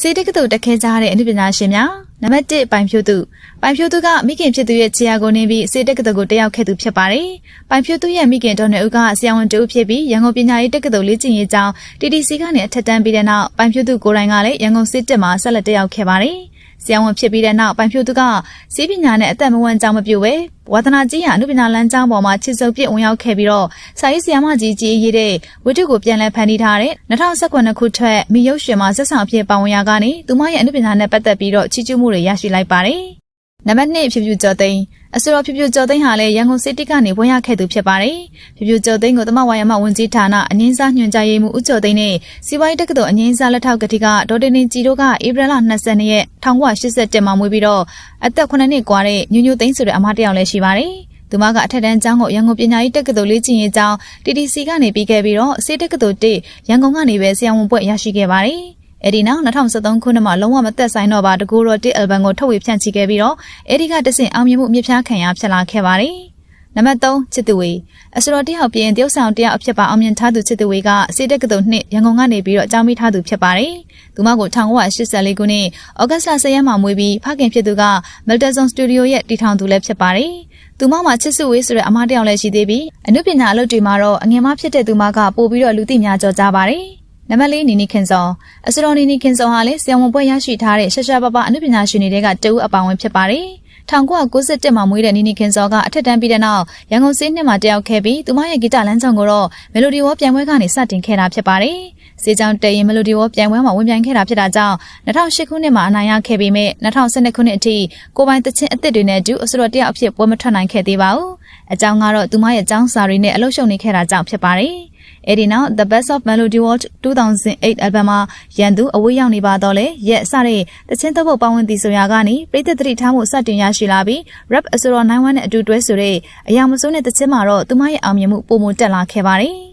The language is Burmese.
စေတက္ကသိုလ်တက်ခဲကြတဲ့အနုပညာရှင်များနံပါတ်1ပိုင်ဖြိုးသူကမိခင်ဖြစ်သူရဲ့ခြေရာကိုနင်းပြီးစေတက္ကသိုလ်ကိုတက်ရောက်ခဲ့သူဖြစ်ပါတယ်။ပိုင်ဖြိုးသူရဲ့မိခင်ဒေါ်နယ်ဦးကဆရာဝန်တူဖြစ်ပြီးရန်ကုန်ပညာရေးတက္ကသိုလ်လေ့ကျင့်ရေးကျောင်း TTC ကနေအထက်တန်းပြီးတဲ့နောက်ပိုင်ဖြိုးသူကိုယ်တိုင်ကလည်းရန်ကုန်စစ်တပ်မှာဆက်လက်တက်ရောက်ခဲ့ပါတယ်။ဆရာဝန်ဖြစ်ပြီးတဲ့နောက်ပိုင်ဖြိုးသူကစီးပညာနဲ့အသက်မဝမ်းကြောင်းမပြုတ်ပဲဝါသနာကြီးရာအနုပညာလမ်းကြောင်းပေါ်မှာချစ်စုပ်ပြည့်ဝင်ရောက်ခဲ့ပြီးတော့စာရေးဆရာမကြီးကြီးရေးတဲ့ဝတ္ထုကိုပြန်လည်ဖန်တီးထားတဲ့2019ခုထွက်မိရုပ်ရှင်မှာဇက်ဆောင်အဖြစ်ပါဝင်ရာကနေသူမရဲ့အနုပညာနဲ့ပတ်သက်ပြီးတော့ချီးကျူးမှုတွေရရှိလိုက်ပါတယ်။နံပါတ်2ဖြူဖြူကျော်သိန်းအဆိုတော်ဖြူဖြူကျော်သိန်းဟာလည်းရန်ကုန်စစ်တပ်ကနေဝင်ရောက်ခဲ့သူဖြစ်ပါတယ်။ဖြူဖြူကျော်သိန်းကိုသမဝါယမဝန်ကြီးဌာနအငင်းစားညွှန်ကြားရေးမှူးဦးကျော်သိန်းနဲ့စီဝိုင်းတက္ကသိုလ်အငင်းစားလက်ထောက်ကတိကဒေါ်တင်တင်ကြည်တို့ကဧပြီလ22ရက်1987မှာမွေးပြီးတော့အသက်9နှစ်กว่าတဲ့ညညသိန်းဆိုတဲ့အမတယောက်လည်းရှိပါတယ်။သူမကအထက်တန်းကျောင်းကိုရန်ကုန်ပညာရေးတက္ကသိုလ်လေ့ကျင့်ရေးကျောင်း TTC ကနေပြီးခဲ့ပြီးတော့စေတက္ကသိုလ်1ရန်ကုန်ကနေပဲဆရာဝန်ဘွဲ့ရရှိခဲ့ပါတယ်။အဲဒီနောက်2013ခုနှစ်မှာလုံးဝမသက်ဆိုင်တော့ပါတကူတော်1အယ်ဘမ်ကိုထုတ်ဝေဖြန့်ချိခဲ့ပြီးတော့အဲဒီကတဆင့်အောင်မြင်မှုမြစ်ဖျားခံရဖြစ်လာခဲ့ပါတယ်။နံပါတ်3ချစ်သူဝေအစတော်တယောက်ပြင်တယောက်ဆောင်တယောက်အဖြစ်ပါအောင်မြင်ထားသူချစ်သူဝေကစေတက္ကသိုလ်2ရန်ကုန်ကနေပြီးတော့အကြောင်းပေးထားသူဖြစ်ပါတယ်။သူမကို1984ခုနှစ်ဩဂတ်လ10ရက်မှာမွေးပြီးဖခင်ဖြစ်သူက Meltazone Studio ရဲ့တည်ထောင်သူလည်းဖြစ်ပါတယ်။သူမမှာချစ်စုဝေးဆိုတဲ့အမတယောက်လည်းရှိသေးပြီးအနုပညာအလုပ်တွေမှာတော့အငယ်မဖြစ်တဲ့သူမကပို့ပြီးတော့လူသိများကြော်ကြပါတယ်။နံပါတ်4နီနီခင်စောအစတော်နီနီခင်စောဟာလည်းဆရာဝန်ဘွဲ့ရရှိထားတဲ့ရှာရှာပပအနုပညာရှင်တွေကတဦးအပါဝင်ဖြစ်ပါတယ်။1991မှာမွေးတဲ့နီနီခင်စောကအထက်တန်းပြီးတဲ့နောက်ရန်ကုန်စေးနှစ်မှာတက်ရောက်ခဲ့ပြီးသူမရဲ့ဂီတလမ်းကြောင်းကိုတော့မယ်လိုဒီဝေါ်ပြိုင်ပွဲကနေစတင်ခဲ့တာဖြစ်ပါတယ်။စေကြောင်းတရင်မယ်လိုဒီဝေါ်ပြိုင်ပွဲမှာဝင်ပြိုင်ခဲ့တာဖြစ်တာကြောင့်2008ခုနှစ်မှာအနိုင်ရခဲ့ပြီးမြဲ2012ခုနှစ်အထိကိုပိုင်တချင်းအသစ်တွေနဲ့အတူအစတော်တယောက်အဖြစ်ပွဲမထွက်နိုင်ခဲ့သေးပါဘူး။အကြောင်းကတော့သူမရဲ့ကျောင်းစာတွေနဲ့အလုပ်ရှုပ်နေခဲ့တာကြောင့်ဖြစ်ပါတယ်။အဲဒီနောက် The Best of Melody World 2008 album မှာရန်သူအဝေးရောက်နေပါတော့လေရက်စတဲ့တချင်းသုံးပုတ်ပေါင်းဝင်သည်ဆိုရာကနေပြည်သက်သတိထားမှုစတင်ရရှိလာပြီး rap အဆိုတော်91နဲ့အတူတွဲဆိုတဲ့အရာမစိုးတဲ့တချင်းမှာတော့သူမရဲ့အောင်မြင်မှုပုံမတက်လာခဲ့ပါတယ်